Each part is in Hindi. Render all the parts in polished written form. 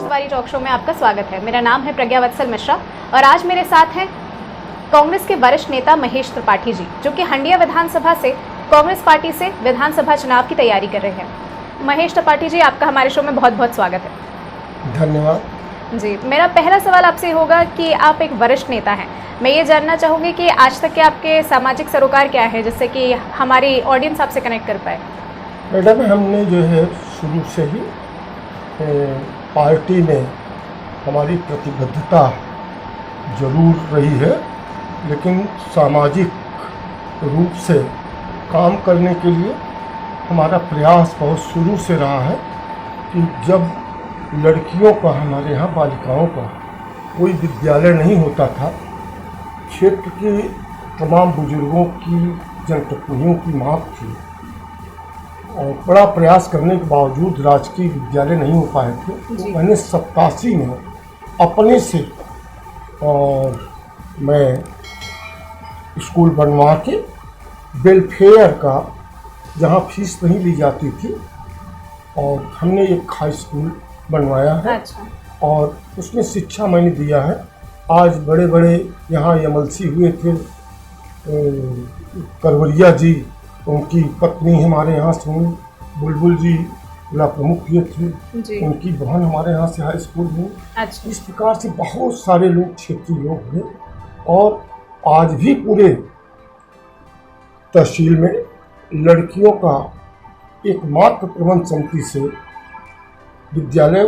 तिवारी टॉक शो में आपका स्वागत है। मेरा नाम है प्रज्ञा वत्सल मिश्रा और आज मेरे साथ हैं कांग्रेस के वरिष्ठ नेता महेश त्रिपाठी जी, जो कि हंडिया विधानसभा से कांग्रेस पार्टी से विधानसभा चुनाव की तैयारी कर रहे हैं। महेश त्रिपाठी जी, आपका हमारे शो में बहुत बहुत स्वागत है। धन्यवाद जी, मेरा पहला सवाल आपसे होगा कि आप एक वरिष्ठ नेता हैं। मैं ये जानना चाहूँगी कि आज तक के आपके सामाजिक सरोकार क्या है, जिससे कि हमारी ऑडियंस आपसे कनेक्ट कर पाए। मैडम, हमने जो है शुरू से ही पार्टी में हमारी प्रतिबद्धता जरूर रही है, लेकिन सामाजिक रूप से काम करने के लिए हमारा प्रयास बहुत शुरू से रहा है कि जब लड़कियों का, हमारे यहाँ बालिकाओं का कोई विद्यालय नहीं होता था, क्षेत्र के तमाम बुजुर्गों की, जनप्रतिनिधियों की मांग थी और बड़ा प्रयास करने के बावजूद राजकीय विद्यालय नहीं हो पाए थे, तो मैंने 87 में अपने से और मैं स्कूल बनवा के वेलफेयर का, जहाँ फीस नहीं ली जाती थी, और हमने एक हाई स्कूल बनवाया है। अच्छा। और उसमें शिक्षा मैंने दिया है। आज बड़े बड़े यहाँ एमएलसी हुए थे, करवरिया जी, उनकी पत्नी हमारे यहाँ से हुई, बुलबुल जी जिला प्रमुख हुए थे, उनकी बहन हमारे यहाँ से हाई स्कूल में। अच्छा। इस प्रकार से बहुत सारे लोग, क्षेत्रीय लोग हुए, और आज भी पूरे तहसील में लड़कियों का एकमात्र प्रबंध समिति से विद्यालय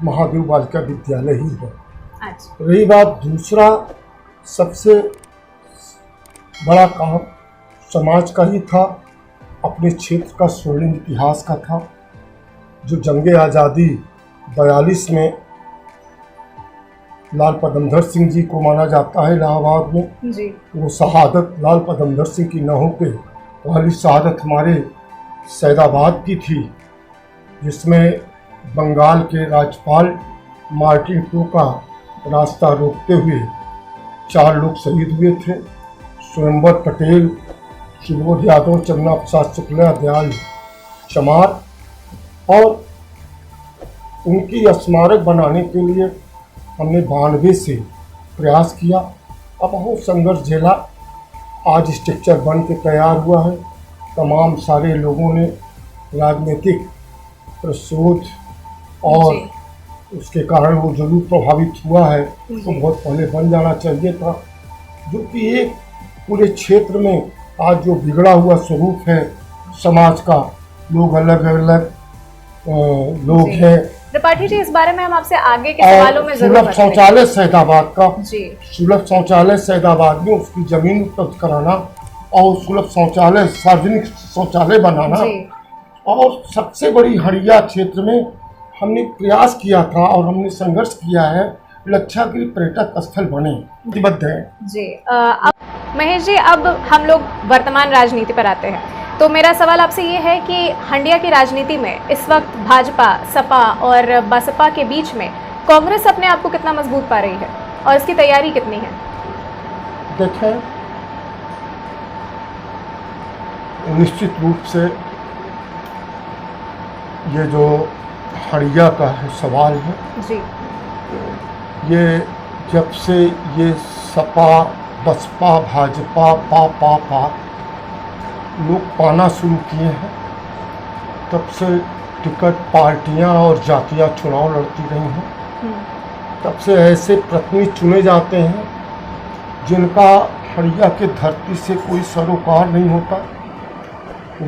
महादेव बालिका विद्यालय ही है। अच्छा। रही बात दूसरा, सबसे बड़ा काम समाज का ही था, अपने क्षेत्र का स्वर्णिम इतिहास का था। जो जंगे आज़ादी 42 में लाल पदमधर सिंह जी को माना जाता है इलाहाबाद में जी। वो शहादत लाल पदमधर सिंह की न होके पहली शहादत हमारे सैदाबाद की थी, जिसमें बंगाल के राज्यपाल मार्टिन टू का रास्ता रोकते हुए 4 लोग शहीद हुए थे। स्वयंवर पटेल, सुबोध यादव, चंद्रा प्रसाद शुक्ला, दयाल चमार, और उनकी स्मारक बनाने के लिए हमने 92 से प्रयास किया। अब बहुत संघर्ष झेला, आज स्ट्रक्चर बन के तैयार हुआ है। तमाम सारे लोगों ने राजनीतिक प्रसोध और उसके कारण वो जरूर प्रभावित हुआ है, तो बहुत पहले बन जाना चाहिए था। जो कि एक पूरे क्षेत्र में आज जो बिगड़ा हुआ स्वरूप है समाज का, लोग अलग अलग लोग हैं। त्रिपाठी जी, इस बारे में हम आपसे आगे के सवालों में जरूर सुलभ शौचालय सैदाबाद का, जी, सुलभ शौचालय सैदाबाद में उसकी जमीन उपलब्ध कराना और सुलभ शौचालय, सार्वजनिक शौचालय बनाना, और सबसे बड़ी हड़िया क्षेत्र में हमने प्रयास किया था और हमने संघर्ष किया है, लक्षागृह पर्यटक स्थल बने, प्रतिबद्ध है। जी। अब महेश जी, अब हम लोग वर्तमान राजनीति पर आते हैं, तो मेरा सवाल आपसे ये है कि हंडिया की राजनीति में इस वक्त भाजपा, सपा और बसपा के बीच में कांग्रेस अपने आप को कितना मजबूत पा रही है और इसकी तैयारी कितनी है? देखें, निश्चित रूप से ये जो हड़िया का है सवाल है जी, ये जब से ये सपा, बसपा, भाजपा, पा लोग पाना शुरू किए हैं, तब से टिकट पार्टियां और जातियां चुनाव लड़ती रही हैं। तब से ऐसे प्रतिनिधि चुने जाते हैं जिनका हड़िया के धरती से कोई सरोकार नहीं होता।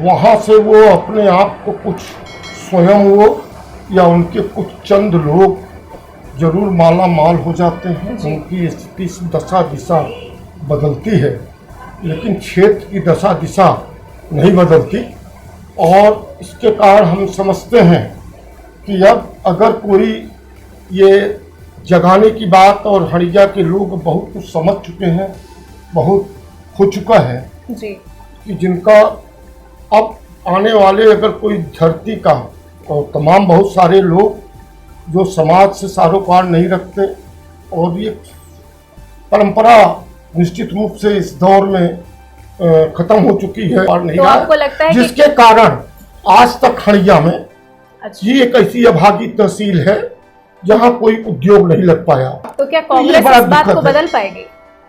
वहाँ से वो अपने आप को कुछ स्वयं वो या उनके कुछ चंद लोग जरूर माला माल हो जाते हैं। उनकी स्थिति, दशा दिशा बदलती है, लेकिन क्षेत्र की दशा दिशा नहीं बदलती। और इसके कारण हम समझते हैं कि अब अगर कोई ये जगाने की बात, और हड़िया के लोग बहुत कुछ समझ चुके हैं, बहुत हो चुका है जी, कि जिनका अब आने वाले अगर कोई धरती का, और तमाम बहुत सारे लोग जो समाज से सरोकार नहीं रखते, और ये परंपरा निश्चित रूप से इस दौर में खत्म हो चुकी है और नहीं तो रहा, आपको लगता है जिसके कारण आज तक हड़िया में अच्छा। ये एक ऐसी अभागी तहसील है जहां कोई उद्योग नहीं लग पाया। तो क्या ये कांग्रेस बड़ा इस बात दुखद को है। बदल पाएगी?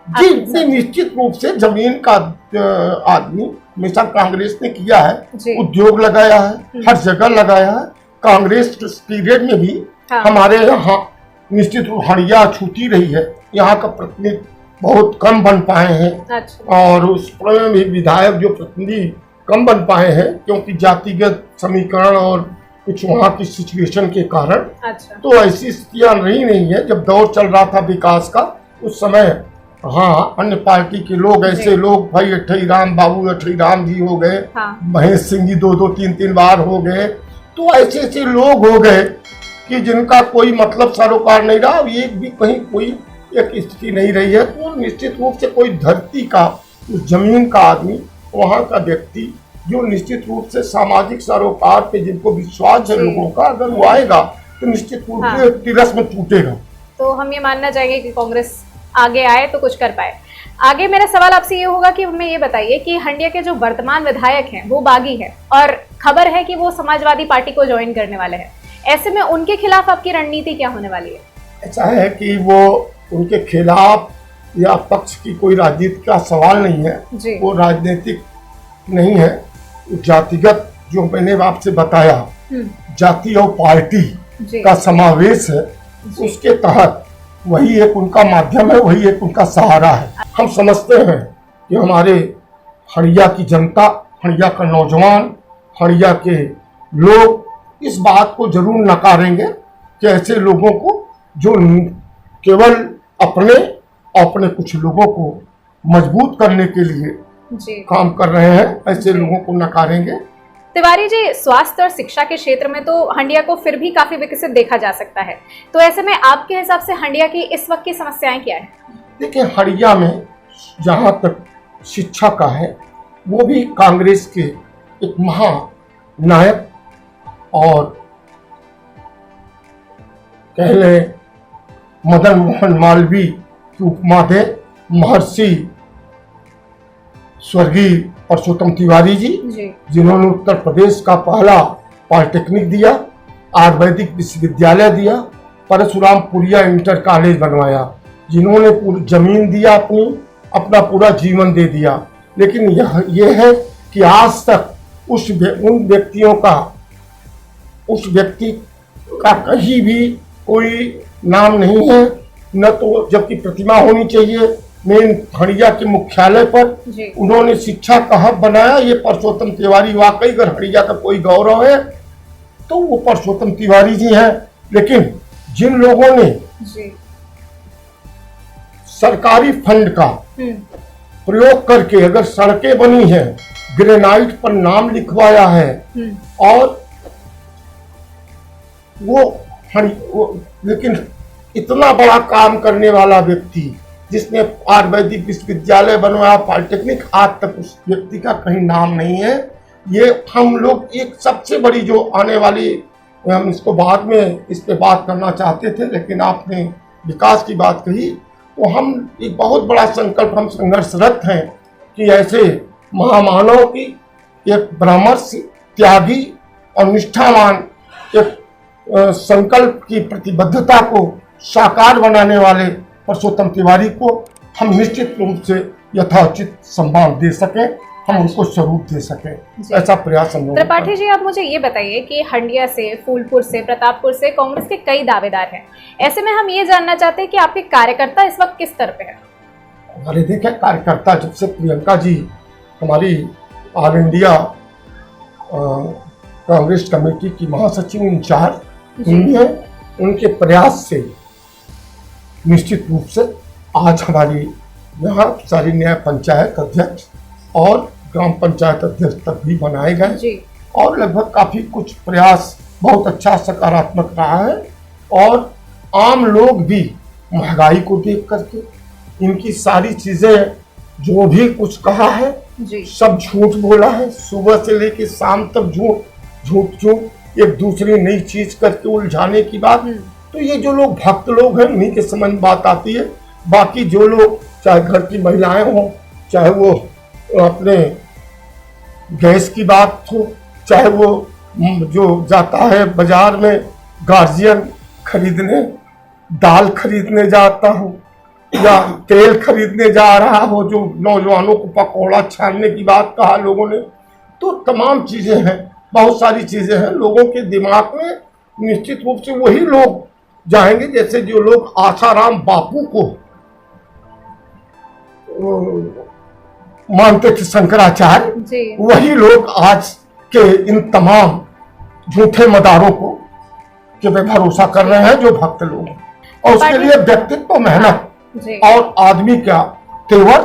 जी नहीं, निश्चित रूप से जमीन का आदमी हमेशा कांग्रेस ने किया जी। है, उद्योग लगाया है, हर जगह लगाया है। कांग्रेस के पीरियड में भी हाँ। हमारे यहाँ निश्चित रूप हड़िया छूटी रही है, यहाँ का प्रतिनिधि बहुत कम बन पाए हैं। अच्छा। और उस में भी विधायक जो प्रतिनिधि कम बन पाए हैं क्योंकि जातिगत समीकरण और कुछ वहाँ की सिचुएशन के कारण। अच्छा। तो ऐसी स्थितियां नहीं है। जब दौर चल रहा था विकास का उस समय हाँ अन्य पार्टी के लोग ऐसे लोग भाई अठई राम बाबू अठई राम जी हो गए, हाँ। महेश सिंह जी 2-3 बार हो गए। तो ऐसे लोग हो गए कि जिनका कोई मतलब सरोकार नहीं रहा, ये भी कहीं कोई एक स्थिति नहीं रही है। तो निश्चित रूप से कोई धरती का उस जमीन का आदमी, वहाँ का व्यक्ति जो निश्चित रूप से सामाजिक सरोकार पे जिनको विश्वास है लोगों का, अगर वो आएगा तो निश्चित रूप से तिरस्म टूटेगा। तो हम ये मानना चाहेंगे कि कांग्रेस आगे आए तो कुछ कर पाए। आगे मेरा सवाल आपसे ये होगा कि हमें ये बताइए कि हंडिया के जो वर्तमान विधायक हैं वो बागी है और खबर है कि वो समाजवादी पार्टी को ज्वाइन करने वाले हैं। ऐसे में उनके खिलाफ आपकी रणनीति क्या होने वाली है? ऐसा है कि वो उनके खिलाफ या पक्ष की कोई राजनीति का सवाल नहीं है जी। वो राजनीतिक नहीं है, जातिगत जो मैंने आपसे बताया जाति और पार्टी का समावेश है, उसके तहत वही एक उनका माध्यम है, वही एक उनका सहारा है। हम समझते हैं कि हमारे हड़िया की जनता, हड़िया का नौजवान, हड़िया के लोग इस बात को जरूर नकारेंगे कि ऐसे लोगों को जो केवल अपने कुछ लोगों को मजबूत करने के लिए काम कर रहे हैं, ऐसे लोगों को नकारेंगे। तिवारी जी, स्वास्थ्य और शिक्षा के क्षेत्र में तो हंडिया को फिर भी काफी विकसित देखा जा सकता है, तो ऐसे में आपके हिसाब से हंडिया की इस वक्त की समस्याएं क्या है? देखिए, हंडिया में जहां तक शिक्षा का है वो भी कांग्रेस के एक महानायक और कह लें मदन मोहन मालवीय की उपमा दे महर्षि स्वर्गीय परसोत्तम तिवारी जी, जिन्होंने उत्तर प्रदेश का पहला पॉलिटेक्निक दिया, आयुर्वेदिक विश्वविद्यालय दिया, परशुरामपुरिया इंटर कॉलेज बनवाया, जिन्होंने पूरी जमीन दिया, अपना पूरा जीवन दे दिया। लेकिन यह है कि आज तक उन व्यक्तियों का, उस व्यक्ति का कहीं भी कोई नाम नहीं है, न तो जबकि प्रतिमा होनी चाहिए मेन हड़िया के मुख्यालय पर। उन्होंने शिक्षा का हब बनाया। ये परसोत्तम तिवारी वाकई अगर हड़िया का कोई गौरव है तो वो परसोत्तम तिवारी जी हैं। लेकिन जिन लोगों ने सरकारी फंड का प्रयोग करके अगर सड़कें बनी हैं, ग्रेनाइट पर नाम लिखवाया है और लेकिन इतना बड़ा काम करने वाला व्यक्ति जिसने आयुर्वेदिक विश्वविद्यालय बनवाया, पॉलिटेक्निक, आज तक उस व्यक्ति का कहीं नाम नहीं है। ये हम लोग एक सबसे बड़ी जो आने वाली, हम इसको बाद में इस पे बात करना चाहते थे लेकिन आपने विकास की बात कही, तो हम एक बहुत बड़ा संकल्प, हम संघर्षरत हैं कि ऐसे महामानव की एक ब्रह्मर्ष, त्यागी और निष्ठावान एक संकल्प की प्रतिबद्धता को साकार बनाने वाले परसोत्तम तिवारी को हम निश्चित रूप से यथोचित सम्मान दे सकें, हम उनको स्वरूप दे सकें, ऐसा प्रयास हम लोग। त्रिपाठी जी, आप मुझे ये बताइए कि हंडिया से, फूलपुर से, प्रतापपुर से कांग्रेस के कई दावेदार हैं। ऐसे में हम ये जानना चाहते हैं कि आपके कार्यकर्ता इस वक्त किस स्तर पे है? अरे देखिए, कार्यकर्ता जब से प्रियंका जी हमारी ऑल इंडिया कांग्रेस कमेटी की महासचिव इंचार्ज हुई है, उनके प्रयास से निश्चित रूप से आज हमारी यहाँ सारी न्याय पंचायत अध्यक्ष और ग्राम पंचायत अध्यक्ष तक भी बनाए गए और लगभग काफी कुछ प्रयास बहुत अच्छा सकारात्मक रहा है। और आम लोग भी महंगाई को देख करके इनकी सारी चीजें जो भी कुछ कहा है सब झूठ बोला है, सुबह से लेकर शाम तक झूठ एक दूसरी नई चीज करके उलझाने की बात। तो ये जो लोग भक्त लोग हैं उन्हीं के समझ बात आती है। बाकी जो लोग चाहे घर की महिलाएं हों, चाहे वो अपने गैस की बात हो, चाहे वो जो जाता है बाजार में गार्जियन खरीदने दाल खरीदने जाता हूँ या तेल खरीदने जा रहा हो, जो नौजवानों को पकौड़ा छानने की बात कहा लोगों ने, तो तमाम चीजें हैं, बहुत सारी चीजें हैं लोगों के दिमाग में। निश्चित रूप से वही लोग जाएंगे जैसे जो लोग आसाराम बापू को मानते थे शंकराचार्य, वही लोग आज के इन तमाम झूठे मदारों को के पे भरोसा कर रहे हैं जो भक्त लोग हैं। और उसके लिए व्यक्तित्व, मेहनत और आदमी का तेवर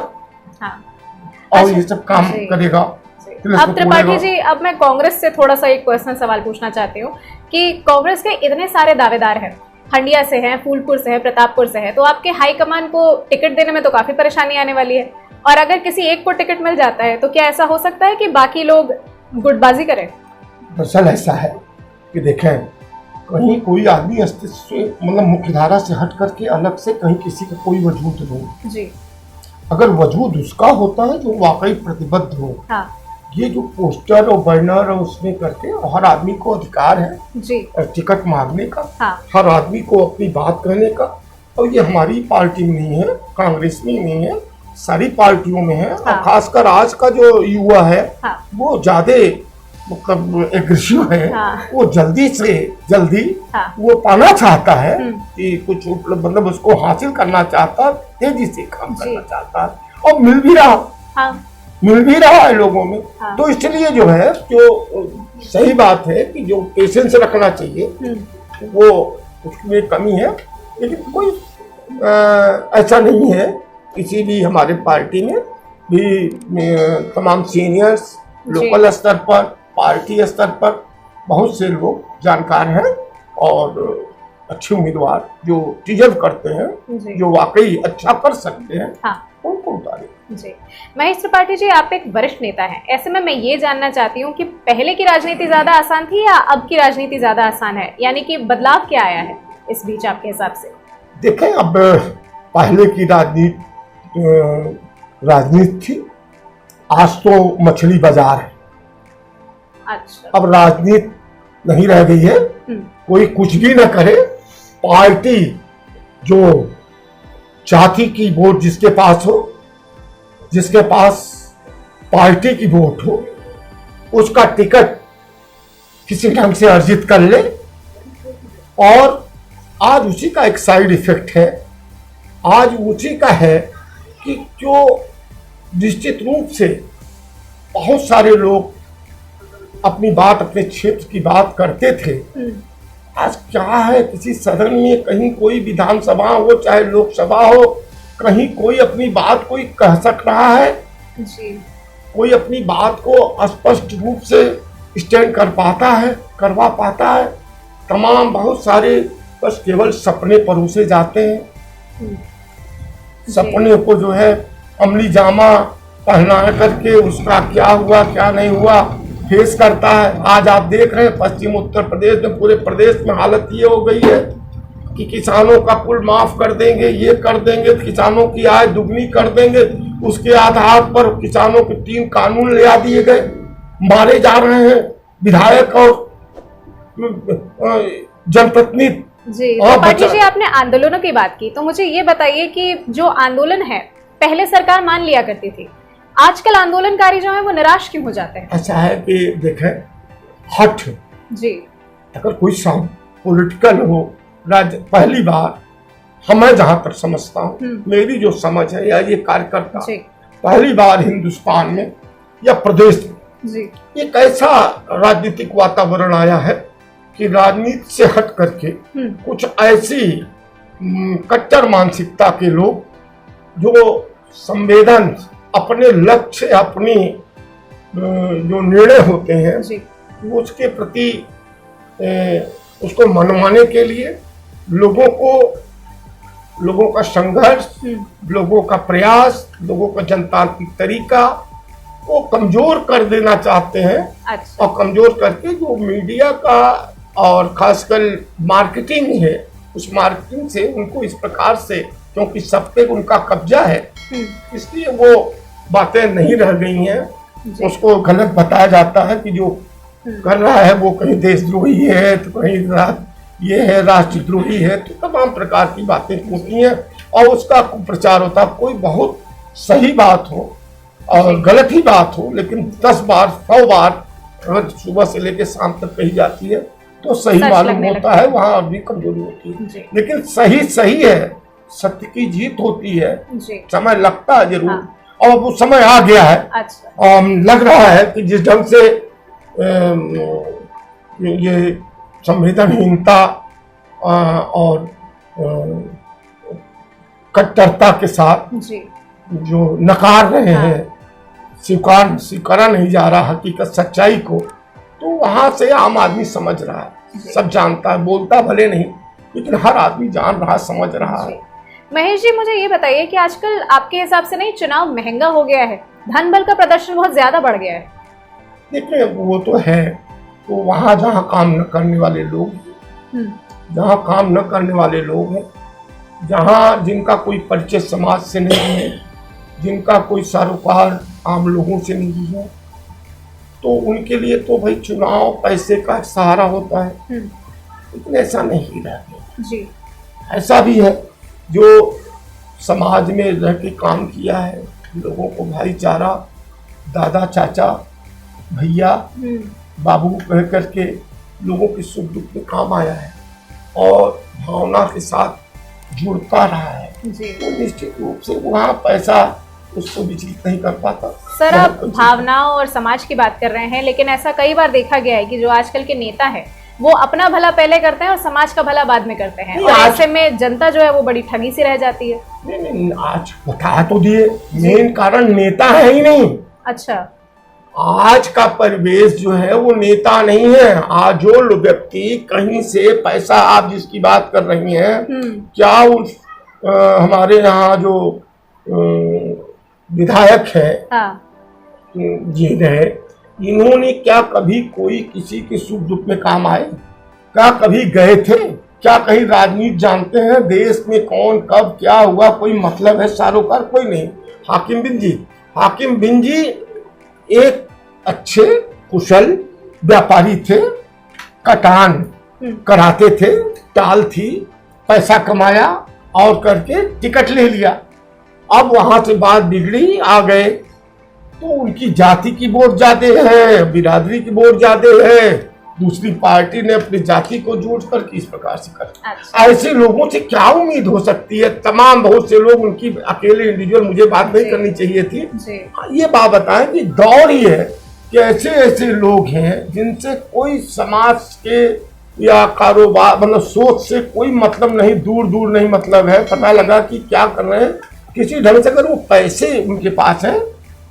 और ये सब काम करेगा। अब त्रिपाठी जी, अब मैं कांग्रेस से थोड़ा सा एक पर्सनल सवाल पूछना चाहती हूँ कि कांग्रेस के इतने सारे दावेदार हैं, हंडिया से हैं, फूलपुर से है, प्रतापपुर से है, तो आपके हाईकमान को टिकट देने में तो काफी परेशानी आने वाली है। और अगर किसी एक को टिकट मिल जाता है तो क्या ऐसा हो सकता है कि बाकी लोग गुटबाजी करें? दरअसल ऐसा है कि देखें, कहीं कोई आदमी अस्तित्व से मतलब मुख्यधारा से हट करके अलग से कहीं किसी का कोई वजूद नहीं जी। अगर वजूद उसका होता है जो वाकई प्रतिबद्ध हो, ये जो पोस्टर और बैनर और उसमें करके, हर आदमी को अधिकार है जी टिकट मांगने का, हर आदमी को अपनी बात कहने का। और ये हमारी पार्टी में नहीं है, कांग्रेस में नहीं है, सारी पार्टियों में है। और खासकर आज का जो युवा है वो ज्यादा मतलब एग्रेसिव है, वो जल्दी से जल्दी वो पाना चाहता है कि कुछ मतलब उसको हासिल करना चाहता है, तेजी से काम करना चाहता है, और मिल भी रहा है लोगों में। तो इसलिए जो है, जो सही बात है कि जो पेशेंस रखना चाहिए वो उसमें कमी है। लेकिन कोई ऐसा नहीं है, किसी भी हमारे पार्टी में भी तमाम सीनियर्स, लोकल स्तर पर, पार्टी स्तर पर बहुत से लोग जानकार हैं और अच्छे उम्मीदवार जो डिजर्व करते हैं, जो वाकई अच्छा कर सकते हैं, उनको उतारे जी। महेश त्रिपाठी जी, आप एक वरिष्ठ नेता हैं, ऐसे में मैं ये जानना चाहती हूँ कि पहले की राजनीति ज्यादा आसान थी या अब की राजनीति ज्यादा आसान है? यानी कि बदलाव क्या आया है इस बीच आपके हिसाब से? देखें, अब पहले की राजनीति थी, आज तो मछली बाजार है। अच्छा। अब राजनीति नहीं रह गई है, कोई कुछ भी न करे, पार्टी जो चाहती की वोट जिसके पास हो, जिसके पास पार्टी की वोट हो, उसका टिकट किसी ढंग से अर्जित कर ले। और आज उसी का एक साइड इफेक्ट है, आज उसी का है कि जो निश्चित रूप से बहुत सारे लोग अपनी बात, अपने क्षेत्र की बात करते थे, आज क्या है, किसी सदन में कहीं कोई विधानसभा हो चाहे लोकसभा हो, कहीं कोई अपनी बात कोई कह सक रहा है जी। कोई अपनी बात को स्पष्ट रूप से स्टैंड कर पाता है, करवा पाता है? तमाम बहुत सारे बस केवल सपने परोसे जाते हैं, सपने को जो है अमली जामा पहना करके उसका क्या हुआ क्या नहीं हुआ फेस करता है। आज आप देख रहे हैं पश्चिम उत्तर प्रदेश में, पूरे प्रदेश में हालत ये हो गई है कि किसानों का कुल माफ कर देंगे, ये कर देंगे, किसानों की आय दुगनी कर देंगे, उसके आधार पर किसानों के 3 कानून ले आ दिए गए, मारे जा रहे हैं विधायक और जनप्रतिनिधि जी। त्रिपाठी जी, आपने आंदोलनों की बात की, तो मुझे ये बताइए कि जो आंदोलन है पहले सरकार मान लिया करती थी, आजकल आंदोलनकारी जो है वो निराश क्यों हो जाते हैं? ऐसा है कि देखें, हट जी, अगर कोई पॉलिटिकल हो, पहली बार मैं जहां तक समझता हूँ, मेरी जो समझ है या ये कार्यकर्ता पहली बार हिंदुस्तान में या प्रदेश में एक ऐसा राजनीतिक वातावरण आया है कि राजनीति से हट करके कुछ ऐसी कट्टर मानसिकता के लोग जो संवेदन, अपने लक्ष्य, अपनी जो निर्णय होते हैं वो उसके प्रति उसको मनवाने के लिए लोगों का संघर्ष, लोगों का प्रयास, लोगों का जनतांत्रिक तरीका को कमजोर कर देना चाहते हैं। अच्छा। और कमजोर करके जो मीडिया का और खासकर मार्केटिंग है, उस मार्केटिंग से उनको इस प्रकार से, क्योंकि सब पे उनका कब्जा है, इसलिए वो बातें नहीं रह गई हैं। उसको गलत बताया जाता है कि जो कर रहा है वो कहीं देशद्रोही है, तो कहीं ये है, राष्ट्रद्रोही है, तो तमाम प्रकार की बातें होती हैं और उसका प्रचार होता है। कोई बहुत सही बात हो और गलत ही बात हो, लेकिन 10 बार 100 बार अगर सुबह से लेकर शाम तक कही जाती है तो सही मालूम होता है, वहाँ और भी कमजोरी होती है। लेकिन सही सही है, सत्य की जीत होती है। समय लगता है जरूर, और वो समय आ गया है। अच्छा। लग रहा है कि जिस ढंग से ये संवेदनहीनता और कट्टरता के साथ जो नकार रहे हैं, स्वीकारा नहीं जा रहा हकीकत सच्चाई को, तो वहां से आम आदमी समझ रहा है, सब जानता है, बोलता भले नहीं लेकिन हर आदमी जान रहा, समझ रहा है। महेश जी, मुझे ये बताइए कि आजकल आपके हिसाब से नहीं चुनाव महंगा हो गया है, धन बल का प्रदर्शन बहुत ज्यादा बढ़ गया है? देखिए वो तो है, तो वहाँ जहाँ काम न करने वाले लोग, जहाँ काम न करने वाले लोग हैं, जहाँ जिनका कोई परिचय समाज से नहीं है, जिनका कोई सरोकार आम लोगों से नहीं है, तो उनके लिए तो भाई चुनाव पैसे का सहारा होता है। लेकिन ऐसा नहीं रह गया जी। ऐसा भी है जो समाज में रह के काम किया है, लोगों को भाईचारा, दादा चाचा भैया बाबू कह करके लोगों के सुख दुख में काम आया है और भावना के साथ जुड़ता रहा है, तो निश्चित रूप से वहाँ पैसा उसको विचलित नहीं कर पाता। सर, आप भावनाओं और समाज की बात कर रहे हैं, लेकिन ऐसा कई बार देखा गया है कि जो आजकल के नेता है वो अपना भला पहले करते हैं और समाज का भला बाद में करते हैं, और ऐसे में जनता जो है वो बड़ी ठगी सी रह जाती है। नहीं, आज बता तो दिए, मेन कारण नेता है ही नहीं। अच्छा। आज का परिवेश जो है वो नेता नहीं है। आज जो व्यक्ति कहीं से पैसा, आप जिसकी बात कर रही हैं, क्या उस हमारे यहाँ जो विधायक है जी रहे, इन्होंने क्या कभी कोई किसी के सुख दुख में काम आए? क्या कभी गए थे? क्या कहीं राजनीति जानते हैं? देश में कौन कब क्या हुआ कोई मतलब है सारोकार? कोई नहीं। हाकिम बिन जी एक अच्छे कुशल व्यापारी थे, कटान कराते थे, टाल थी, पैसा कमाया और करके टिकट ले लिया। अब वहां से बात बिगड़ी, आ गए तो उनकी जाति की वोट ज्यादा है, बिरादरी की वोट ज्यादा है, दूसरी पार्टी ने अपनी जाति को जोड़कर इस प्रकार से कर। अच्छा। ऐसे लोगों से क्या उम्मीद हो सकती है? तमाम बहुत से लोग, उनकी अकेले इंडिविजुअल मुझे बात नहीं करनी चाहिए थी। ये बात बताएं कि दौर ही है कि ऐसे ऐसे लोग हैं जिनसे कोई समाज के या कारोबार मतलब सोच से कोई मतलब नहीं, दूर दूर नहीं मतलब है। पता लगा कि क्या कर रहे हैं किसी ढंग से, अगर वो पैसे उनके पास हैं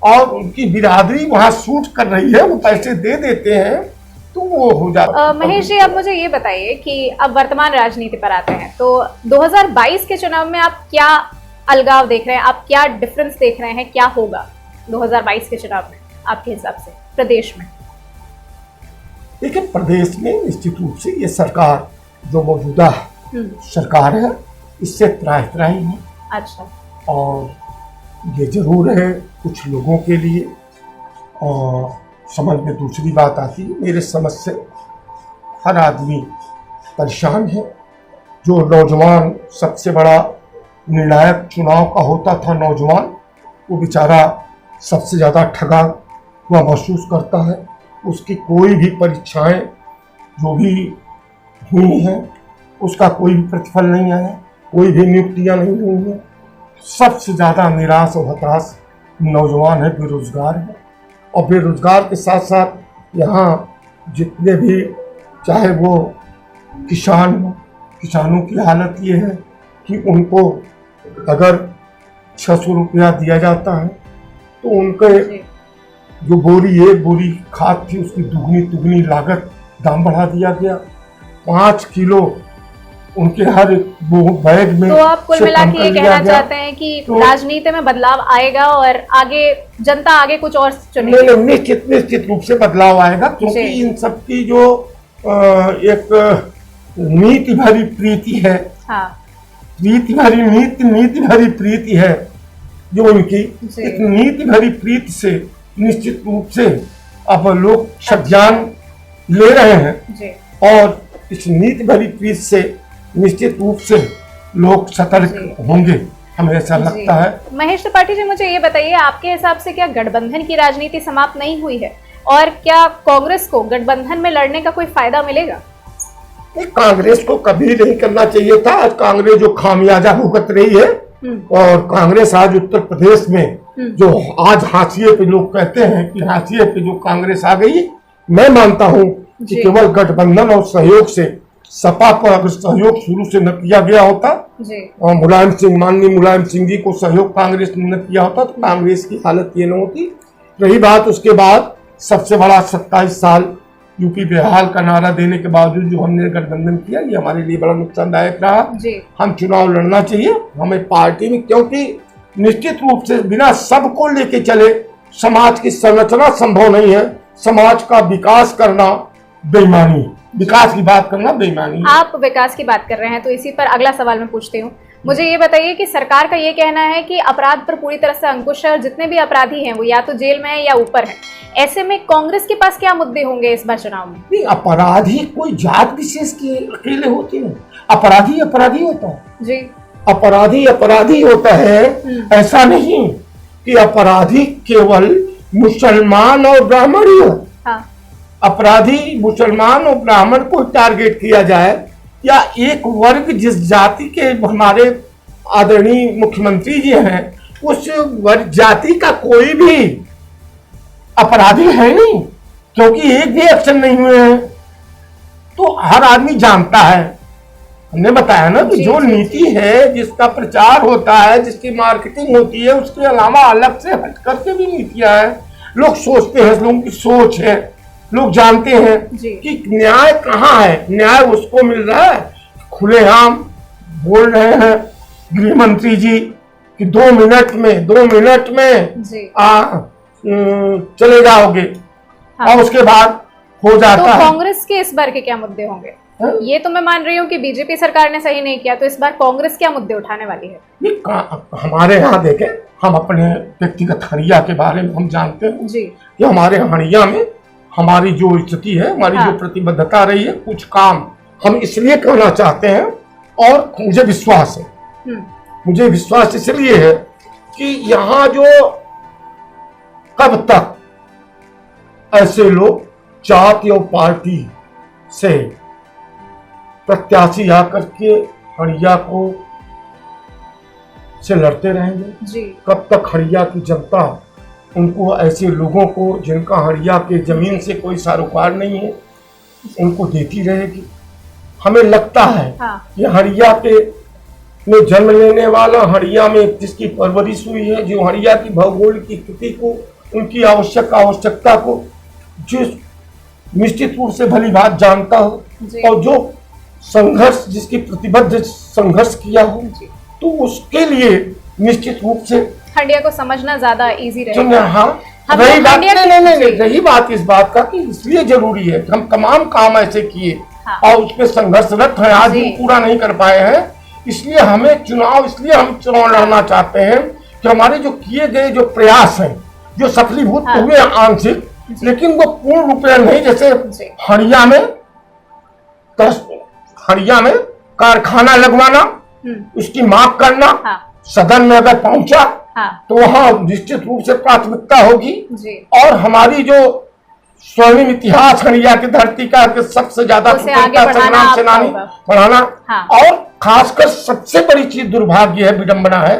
और उनकी बिरादरी वहां सूट कर रही है, वो पैसे दे देते हैं तो वो हो जाता। महेश जी, आप मुझे ये बताइए कि अब वर्तमान राजनीति पर आते हैं, तो 2022 के चुनाव में आप क्या अलगाव देख रहे हैं, आप क्या डिफरेंस देख रहे हैं, क्या होगा 2022 के चुनाव में आपके हिसाब से प्रदेश में? देखिए, प्रदेश में निश्चित रूप से ये सरकार जो मौजूदा सरकार है, इससे त्राही है। अच्छा। और ये जरूर है कुछ लोगों के लिए, और समझ में दूसरी बात आती है, मेरे समझ से हर आदमी परेशान है। जो नौजवान सबसे बड़ा निर्णायक चुनाव का होता था, नौजवान, वो बेचारा सबसे ज़्यादा ठगा हुआ महसूस करता है। उसकी कोई भी परीक्षाएं जो भी हुई हैं उसका कोई भी प्रतिफल नहीं आया, कोई भी नियुक्तियां नहीं हुई हैं। सबसे ज़्यादा निराश और हताश नौजवान है, बेरोजगार है। और बेरोजगार के साथ साथ यहाँ जितने भी, चाहे वो किसान हो, किसानों की हालत ये है कि उनको अगर 600 रुपया दिया जाता है तो उनके जो एक बोरी खाद थी उसकी दुगनी लागत दाम बढ़ा दिया गया। 5 किलो उनके हर बैग में। तो आप कुल मिला के ये कहना चाहते हैं कि तो राजनीति में बदलाव आएगा और आगे जनता आगे कुछ और चुनेगी? निश्चित रूप से बदलाव आएगा, क्योंकि इन सब की जो एक नीति भरी प्रीति है, नीति भरी प्रीति है जो उनकी, इस नीति भरी प्रीति से निश्चित रूप से अब लोग संज्ञान ले रहे हैं और इस नीति भरी पीठ से निश्चित रूप से लोग सतर्क होंगे, हमें ऐसा लगता है। महेश त्रिपाठी जी, मुझे ये बताइए, आपके हिसाब से क्या गठबंधन की राजनीति समाप्त नहीं हुई है और क्या कांग्रेस को गठबंधन में लड़ने का कोई फायदा मिलेगा? कांग्रेस को कभी नहीं करना चाहिए था। आज कांग्रेस जो खामियाजा भुगत रही है, और कांग्रेस आज उत्तर प्रदेश में जो आज हाशिए पे लोग कहते हैं कि हाशिए पे जो कांग्रेस आ गई, मैं मानता हूं कि केवल गठबंधन और सहयोग से, सपा पर अगर सहयोग शुरू से न किया गया होता और माननीय मुलायम सिंह जी को सहयोग कांग्रेस ने न किया होता तो कांग्रेस की हालत ये न होती। रही बात उसके बाद सबसे बड़ा 27 साल यूपी बेहाल का नारा देने के बावजूद जो हमने गठबंधन किया, ये हमारे लिए बड़ा नुकसानदायक रहा। हम चुनाव लड़ना चाहिए हमें पार्टी में, क्योंकि निश्चित रूप से बिना सबको लेके चले समाज की संरचना संभव नहीं है। समाज का विकास करना बेईमानी, विकास की बात करना बेईमानी। आप विकास की बात कर रहे हैं तो इसी पर अगला सवाल मैं पूछती हूँ। मुझे ये बताइए कि सरकार का ये कहना है कि अपराध पर पूरी तरह से अंकुश है और जितने भी अपराधी हैं वो या तो जेल में है या ऊपर है। ऐसे में कांग्रेस के पास क्या मुद्दे होंगे इस बार चुनाव में? नहीं, अपराधी कोई जात विशेष के अकेले होते हैं। अपराधी अपराधी होता है जी, अपराधी अपराधी होता है। ऐसा नहीं कि अपराधी केवल मुसलमान और ब्राह्मण ही हो। हाँ। अपराधी मुसलमान और ब्राह्मण को टारगेट किया जाए या एक वर्ग जिस जाति के हमारे आदरणीय मुख्यमंत्री जी हैं, उस वर्ग जाति का कोई भी अपराधी है नहीं, क्योंकि एक भी एक्शन नहीं हुए हैं। तो हर आदमी जानता है, हमने बताया ना कि जो नीति है, जिसका प्रचार होता है, जिसकी मार्केटिंग होती है, उसके अलावा अलग से हट करके भी नीतियां हैं। लोग सोचते हैं, लोगों की सोच है, लोग जानते हैं कि न्याय कहाँ है। न्याय उसको मिल रहा है, खुलेआम बोल रहे हैं गृह मंत्री जी कि 2 मिनट में चले जाओगे। हाँ। और उसके बाद हो जाता है। तो कांग्रेस के इस बार के क्या मुद्दे होंगे? है? ये तो मैं मान रही हूँ कि बीजेपी सरकार ने सही नहीं किया, तो इस बार कांग्रेस क्या मुद्दे उठाने वाली है? हमारे यहाँ देखें, हम अपने व्यक्तिगत हड़िया के बारे में हम जानते हैं जी कि हमारे हड़िया में हमारी जो स्थिति है, हमारी जो प्रतिबद्धता रही है, कुछ काम हम इसलिए करना चाहते हैं और मुझे विश्वास है। मुझे विश्वास इसलिए है कि यहाँ जो कब तक ऐसे लोग जाति और पार्टी से प्रत्याशी आकर के हड़िया को से लड़ते रहेंगे जी। कब तक हड़िया की जनता उनको, ऐसे लोगों को जिनका हड़िया के जमीन से कोई सरोकार नहीं है, उनको देती रहेगी? हमें लगता है कि हड़िया के में जन्म लेने वाला, हड़िया में जिसकी परवरिश हुई है, जो हड़िया की भौगोलिक स्थिति को, उनकी आवश्यकता को जो निश्चित रूप से भली बात जानता हो और जो संघर्ष, जिसकी प्रतिबद्ध संघर्ष किया हो, तो उसके लिए निश्चित रूप से हड़िया को समझना ज्यादा इजी रहेगा। हाँ, रही बात इस बात का कि इसलिए जरूरी है कि हम तमाम काम ऐसे किए और उसमें संघर्षरत हैं, आज भी पूरा नहीं कर पाए हैं। इसलिए हम चुनाव लड़ना चाहते हैं कि हमारे जो किए गए जो प्रयास हैं, जो सफलीभूत हुए आंशिक, लेकिन वो पूर्ण रूप में नहीं। जैसे हड़िया में कारखाना लगवाना, उसकी मांग करना, सदन में अगर पहुंचा तो वहाँ निश्चित रूप से प्राथमिकता होगी। और हमारी जो स्वर्णिम इतिहास हड़िया की धरती का सबसे ज्यादा संग्राम सेनानी बढ़ाना। और खासकर सबसे बड़ी चीज दुर्भाग्य है, विडंबना है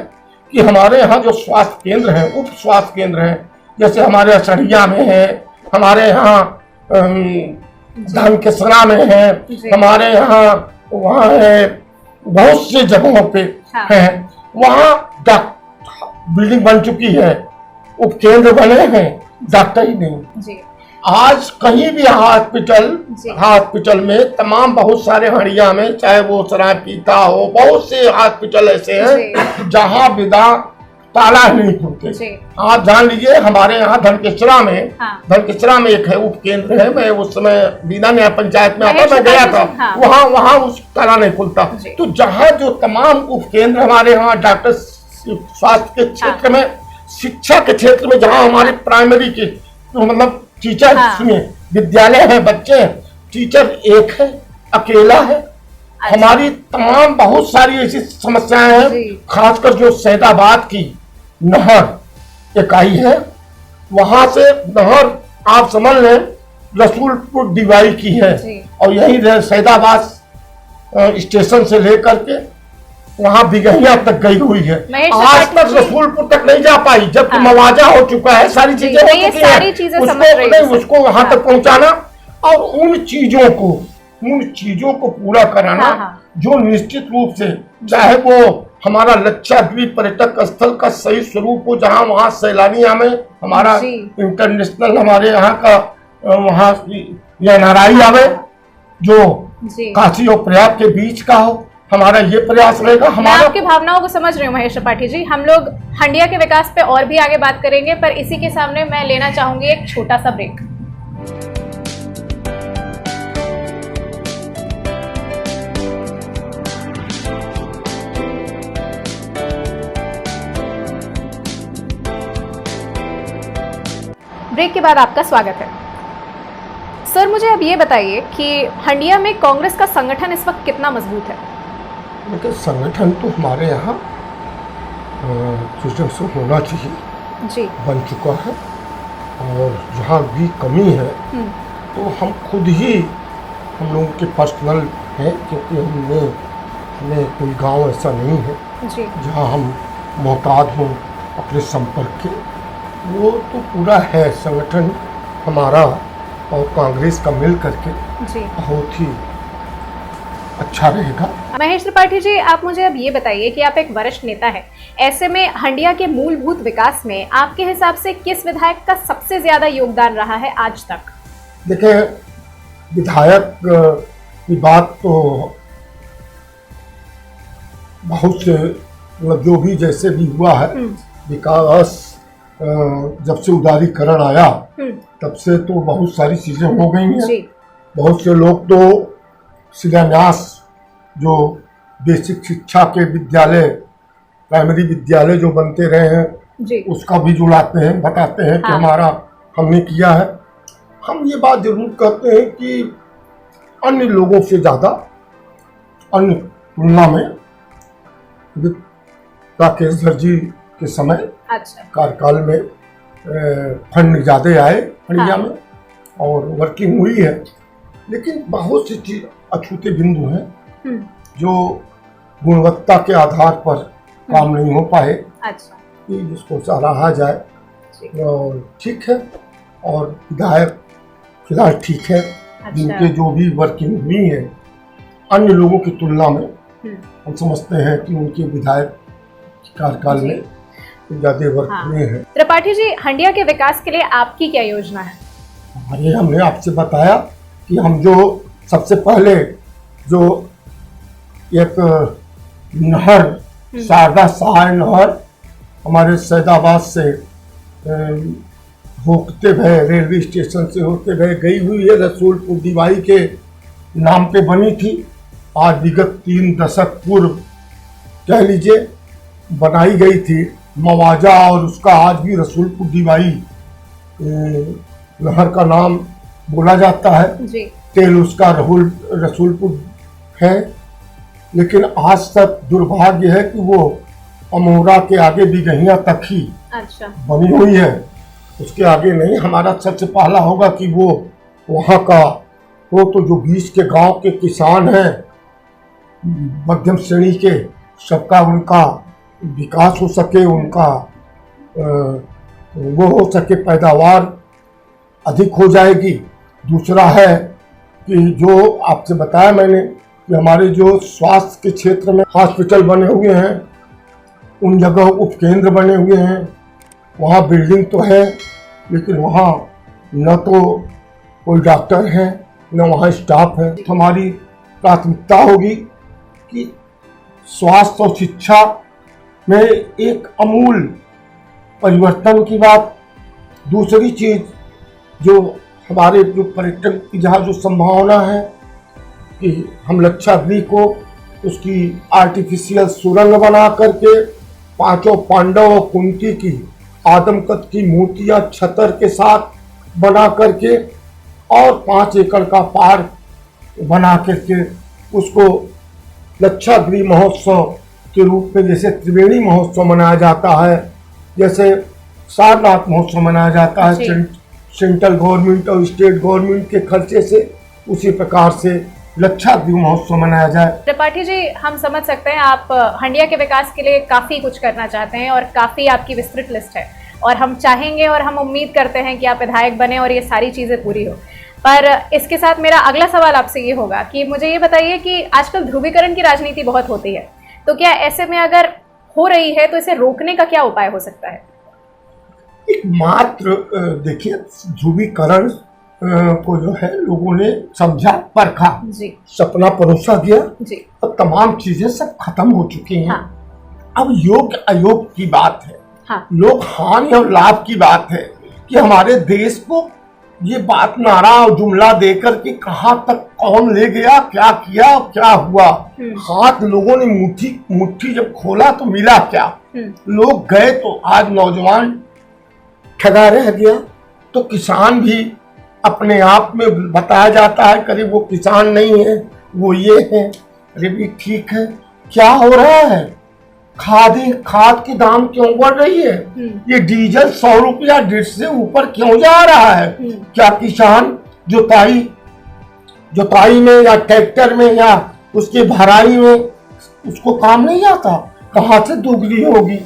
कि हमारे यहाँ जो स्वास्थ्य केंद्र है, उप स्वास्थ्य केंद्र है, जैसे हमारे असरिया में है, हमारे यहाँ धानकेसरा में है, हमारे यहाँ वहाँ है, बहुत से जगहों पे है, वहाँ बिल्डिंग बन चुकी है, उपकेंद्र बने हैं, डॉक्टर ही नहीं। आज कहीं भी हॉस्पिटल में तमाम बहुत सारे हड़िया में, चाहे वो शराब पीता हो, बहुत से हॉस्पिटल ऐसे हैं जहाँ बिना ताला नहीं खुलते। आप जान लीजिए, हमारे यहाँ धनकेसरा में एक है उपकेंद्र है। मैं उस समय बीना न्याय पंचायत में आता, मैं गया था, वहाँ उस ताला नहीं खुलता। तो जहाँ जो तमाम उपकेंद्र हमारे यहाँ डॉक्टर, स्वास्थ्य के क्षेत्र में, शिक्षा के क्षेत्र में, जहाँ हमारे प्राइमरी के मतलब टीचर में विद्यालय है, बच्चे हैं, टीचर एक है, अकेला है। हमारी तमाम बहुत सारी ऐसी समस्याएं हैं, खासकर जो सैदाबाद की नहर इकाई है, वहां से नहर आप समझ लें रसूलपुर डिवाई की है और यही सैदाबाद स्टेशन से लेकर के वहां बिगहिया तक गई हुई है। आज तक रसूलपुर तक नहीं जा पाई, जबकि मुआवजा हो चुका है, सारी चीजें हो चुकी हैं, उसको वहां तक पहुंचाना और उन चीजों को पूरा कराना जो निश्चित रूप से, चाहे वो हमारा लक्षद्वीप पर्यटक स्थल का सही स्वरूप हो, जहां वहां सैलानी हमें हमारा इंटरनेशनल हमारे यहाँ का वहां एनआरआई आवे, जो काशी और प्रयाग के बीच का हो, हमारा ये प्रयास रहेगा। मैं आपकी भावनाओं को समझ रही हूँ महेश त्रिपाठी जी। हम लोग हंडिया के विकास पे और भी आगे बात करेंगे, पर इसी के सामने मैं लेना चाहूंगी एक छोटा सा ब्रेक। ब्रेक के बाद आपका स्वागत है। सर, मुझे अब ये बताइए कि हंडिया में कांग्रेस का संगठन इस वक्त कितना मजबूत है? देखिए, संगठन तो हमारे यहाँ सिस्टम से होना चाहिए जी, बन चुका है, और जहाँ भी कमी है तो हम खुद ही, हम लोगों के पर्सनल है, क्योंकि हमें कोई गांव ऐसा नहीं है जी जहाँ हम मोहताज हों अपने संपर्क के। वो तो पूरा है संगठन हमारा और कांग्रेस का मिल करके जी, बहुत ही अच्छा रहेगा। महेश त्रिपाठी जी, आप मुझे अब ये बताइए कि आप एक वरिष्ठ नेता हैं, ऐसे में हंडिया के मूलभूत विकास में आपके हिसाब से किस विधायक का सबसे ज्यादा योगदान रहा है आज तक? देखिए, विधायक की बात तो बहुत से, मतलब जो भी जैसे भी हुआ है विकास, जब से उदारीकरण आया तब से तो बहुत सारी चीजें हो गई हैं। बहुत से लोग तो शिलान्यास, जो बेसिक शिक्षा के विद्यालय, प्राइमरी विद्यालय जो बनते रहे हैं, उसका भी जुड़ाते हैं, बताते हैं कि हमारा हमने किया है। हम ये बात जरूर कहते हैं कि अन्य लोगों से ज्यादा, अन्य तुलना में राकेश धर जी के समय कार्यकाल में फंड ज्यादा आए हंडिया में और वर्किंग हुई है, लेकिन बहुत सी चीज अछूते बिंदु हैं जो गुणवत्ता के आधार पर काम नहीं हो पाए, कि जिसको सराहा जाए। और ठीक है, और विधायक फिलहाल ठीक है, जिनके जो भी वर्किंग हुई है अन्य लोगों की तुलना में हम समझते हैं कि उनके विधायक कार्यकाल में ज्यादा वर्क हुए हैं। त्रिपाठी जी, हंडिया के विकास के लिए आपकी क्या योजना है? हमने आपसे बताया कि हम जो सबसे पहले जो एक नहर, शारदा सहाय नहर हमारे सैदाबाद से होते हुए रेलवे स्टेशन से होते हुए गई हुई है, रसूलपुर डिवाई के नाम पे बनी थी। आज विगत 3 दशक पूर्व कह लीजिए बनाई गई थी, मुआवजा और उसका आज भी रसूलपुर डिवाई नहर का नाम बोला जाता है जी। तेल उसका रसूलपुर है, लेकिन आज तक दुर्भाग्य है कि वो अमोरा के आगे बिगहिया तक ही बनी हुई है, उसके आगे नहीं। हमारा सबसे पहला होगा कि वो वहाँ का तो जो बीच के गांव के किसान हैं, मध्यम श्रेणी के, सबका उनका विकास हो सके, उनका वो हो सके, पैदावार अधिक हो जाएगी। दूसरा है कि जो आपसे बताया मैंने कि हमारे जो स्वास्थ्य के क्षेत्र में हॉस्पिटल बने हुए हैं, उन जगह उपकेंद्र बने हुए हैं, वहाँ बिल्डिंग तो है लेकिन वहाँ न तो कोई डॉक्टर है न वहाँ स्टाफ है। तो हमारी प्राथमिकता होगी कि स्वास्थ्य और शिक्षा में एक अमूल परिवर्तन की बात। दूसरी चीज जो हमारे जो पर्यटन की जहाँ जो संभावना है कि हम लक्षद्वीप को उसकी आर्टिफिशियल सुरंग बना करके 5 पांडव और कुंती की आदमकद की मूर्तियां छतर के साथ बना करके और 5 एकड़ का पार्क बना करके उसको लक्षागृह महोत्सव के रूप में, जैसे त्रिवेणी महोत्सव मनाया जाता है, जैसे सारनाथ महोत्सव मनाया जाता है सेंट्रल गवर्नमेंट और स्टेट गवर्नमेंट के खर्चे से, उसी प्रकार से लक्षाद्वीप महोत्सव मनाया जाए। त्रिपाठी जी, हम समझ सकते हैं आप हंडिया के विकास के लिए काफ़ी कुछ करना चाहते हैं और काफ़ी आपकी विस्तृत लिस्ट है, और हम चाहेंगे और हम उम्मीद करते हैं कि आप विधायक बने और ये सारी चीज़ें पूरी हो। पर इसके साथ मेरा अगला सवाल आपसे ये होगा कि मुझे ये बताइए कि आजकल ध्रुवीकरण की राजनीति बहुत होती है, तो क्या ऐसे में अगर हो रही है तो इसे रोकने का क्या उपाय हो सकता है? एकमात्र देखिए, ध्रुवीकरण को जो है लोगों ने समझा, परखा जी, सपना परोसा गया जी, और तमाम चीजें सब खत्म हो चुकी हैं। हाँ, अब योग अयोग की बात है, हाँ, लोग हानि और लाभ की बात है कि हमारे देश को ये बात नारा और जुमला देकर के कहां तक कौन ले गया, क्या किया, क्या हुआ। हाथ लोगों ने मुट्ठी जब खोला तो मिला क्या? लोग गए तो आज नौजवान ठगा रह गया, तो किसान भी अपने आप में बताया जाता है करीब वो किसान नहीं है, वो ये है। अरे भी ठीक है, क्या हो रहा है? खाद के दाम क्यों बढ़ रही है? ये डीजल 100 रुपया 1.5 से ऊपर क्यों जा रहा है? क्या किसान जुताई में या ट्रैक्टर में या उसकी भराई में उसको काम नहीं आता? कहाँ से दुगनी होगी?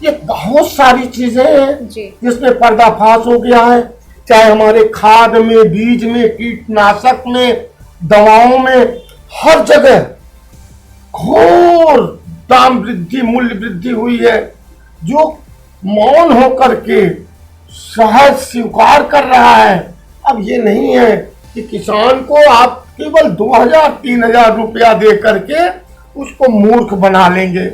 ये बहुत सारी चीजें हैं जिसमें पर्दाफाश हो गया है, चाहे हमारे खाद में, बीज में, कीटनाशक में, दवाओं में, हर जगह घोर दाम वृद्धि, मूल्य वृद्धि हुई है। जो मौन होकर के सहज स्वीकार कर रहा है। अब ये नहीं है कि किसान को आप केवल 2000-3000 रुपया दे करके उसको मूर्ख बना लेंगे।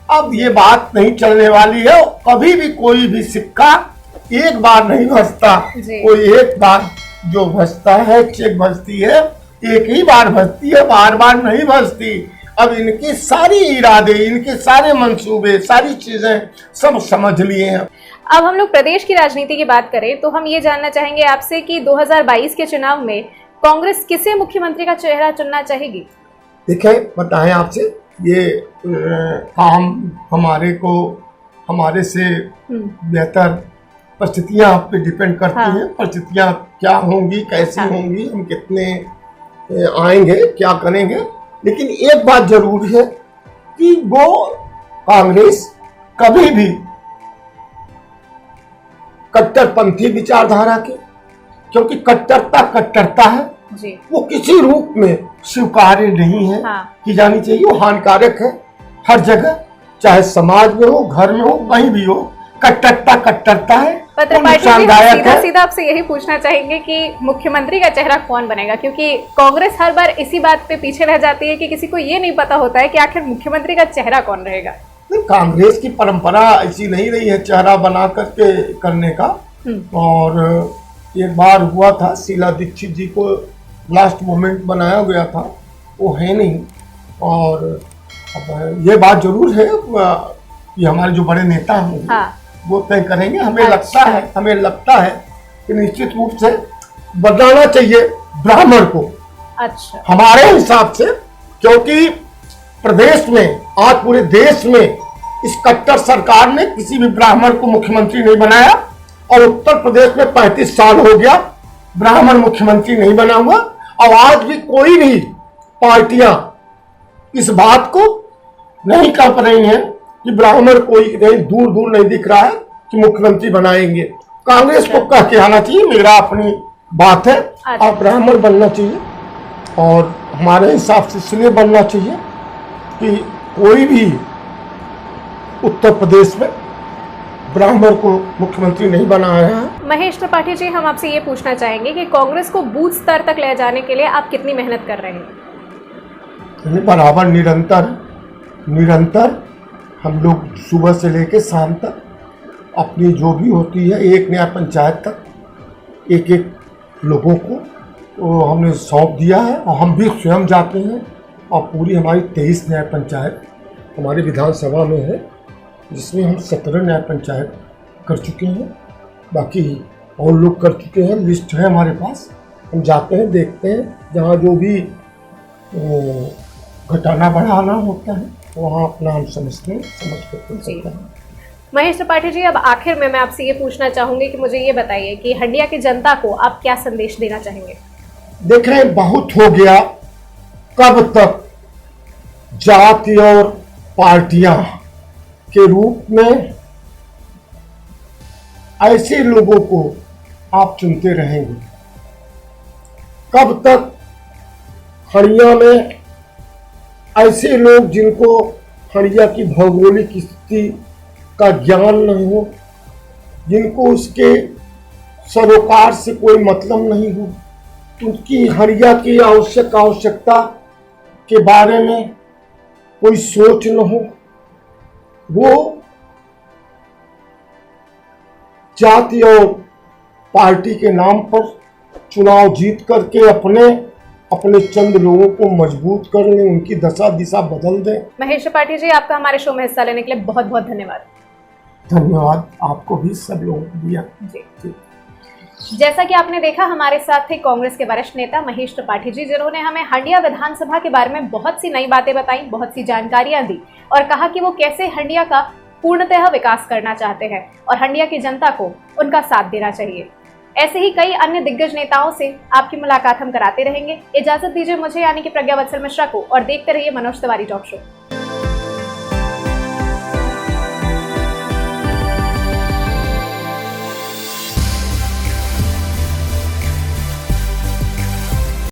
अब ये बात नहीं चलने वाली है। कभी भी कोई भी सिक्का एक बार नहीं भसता, कोई एक बार जो भसता है, चेक भसती है, एक ही बार भसती है, बार बार नहीं भसती। अब इनके सारी इरादे, इनके सारे मंसूबे, सारी चीजें सब समझ लिए हैं। अब हम लोग प्रदेश की राजनीति की बात करें तो हम ये जानना चाहेंगे आपसे कि 2022 के चुनाव में कांग्रेस किसे मुख्यमंत्री का चेहरा चुनना चाहेगी? देखिए, बताएं आपसे, ये काम हमारे से बेहतर परिस्थितियां पे डिपेंड करती हैं। परिस्थितियां क्या होंगी, कैसी होंगी, हम कितने आएंगे, क्या करेंगे। लेकिन एक बात जरूर है कि वो कांग्रेस कभी भी कट्टरपंथी विचारधारा के, क्योंकि कट्टरता है जी, वो किसी रूप में स्वीकार्य नहीं है की जानी चाहिए। वो हानिकारक है हर जगह, चाहे समाज में हो, घर में हो, कहीं भी हो। कट्टरता है, नुकसानदायक है। सीधा आपसे यही पूछना चाहेंगे कि मुख्यमंत्री का चेहरा कौन बनेगा, क्योंकि कांग्रेस हर बार इसी बात पे पीछे रह जाती है कि किसी को ये नहीं पता होता है कि आखिर मुख्यमंत्री का चेहरा कौन रहेगा। कांग्रेस की परंपरा ऐसी नहीं रही है चेहरा बना करके करने का। और एक बार हुआ था, शीला दीक्षित जी को लास्ट मोमेंट बनाया गया था, वो है नहीं। और अब ये बात जरूर है कि हमारे जो बड़े नेता हैं वो तय करेंगे। हमें लगता है कि निश्चित रूप से बदलाना चाहिए ब्राह्मण को। अच्छा, हमारे हिसाब से, क्योंकि प्रदेश में, आज पूरे देश में इस कट्टर सरकार ने किसी भी ब्राह्मण को मुख्यमंत्री नहीं बनाया। और उत्तर प्रदेश में 35 साल हो गया ब्राह्मण मुख्यमंत्री नहीं बना हुआ। और आज भी कोई भी पार्टियां इस बात को नहीं कर रही हैं कि ब्राह्मण कोई नहीं, दूर नहीं दिख रहा है कि मुख्यमंत्री बनाएंगे। कांग्रेस को कह के आना चाहिए, मेरा अपनी बात है, और ब्राह्मण बनना चाहिए। और हमारे हिसाब से इसलिए बनना चाहिए कि कोई भी उत्तर प्रदेश में ब्राह्मण को मुख्यमंत्री नहीं बनाया है। महेश त्रिपाठी जी, हम आपसे ये पूछना चाहेंगे कि कांग्रेस को बूथ स्तर तक ले जाने के लिए आप कितनी मेहनत कर रहे हैं? बराबर, निरंतर हम लोग सुबह से लेकर शाम तक अपनी जो भी होती है, एक नया पंचायत तक एक लोगों को तो हमने सौंप दिया है। और हम भी स्वयं जाते हैं। और पूरी हमारी 23 न्याय पंचायत हमारी विधानसभा में है, जिसमें हम 17 न्याय पंचायत कर चुके हैं। बाकी और लोग कर चुके हैं, लिस्ट है हमारे पास। हम जाते हैं, देखते हैं, जहाँ जो भी घटाना बढ़ाना होता है, वहाँ अपना हम समझ कर कर सकते हैं। महेश त्रिपाठी जी, अब आखिर में मैं आपसे ये पूछना चाहूंगी कि मुझे ये बताइए कि हंडिया की जनता को आप क्या संदेश देना चाहेंगे? देख रहे हैं, बहुत हो गया। कब तक जाति और पार्टियां के रूप में ऐसे लोगों को आप चुनते रहेंगे? कब तक हड़िया में ऐसे लोग जिनको हड़िया की भौगोलिक स्थिति का ज्ञान नहीं हो, जिनको उसके सरोकार से कोई मतलब नहीं हो, उनकी हड़िया की आवश्यकता के बारे में कोई सोच न हो, वो जाति और पार्टी के नाम पर चुनाव जीत करके अपने चंद लोगों को मजबूत कर लें, उनकी दशा दिशा बदल दें। महेश त्रिपाठी जी, आपका हमारे शो में हिस्सा लेने के लिए बहुत बहुत धन्यवाद। धन्यवाद आपको भी, सब लोगों को दिया जी। जैसा कि आपने देखा, हमारे साथ थे कांग्रेस के वरिष्ठ नेता महेश त्रिपाठी जी, जिन्होंने हमें हंडिया विधानसभा के बारे में बहुत सी नई बातें बताई, बहुत सी जानकारियां दी और कहा कि वो कैसे हंडिया का पूर्णतः विकास करना चाहते हैं और हंडिया की जनता को उनका साथ देना चाहिए। ऐसे ही कई अन्य दिग्गज नेताओं से आपकी मुलाकात हम कराते रहेंगे। इजाजत दीजिए मुझे, यानी कि प्रज्ञा वत्सल मिश्रा को, और देखते रहिए मनोज तिवारी टॉक शो।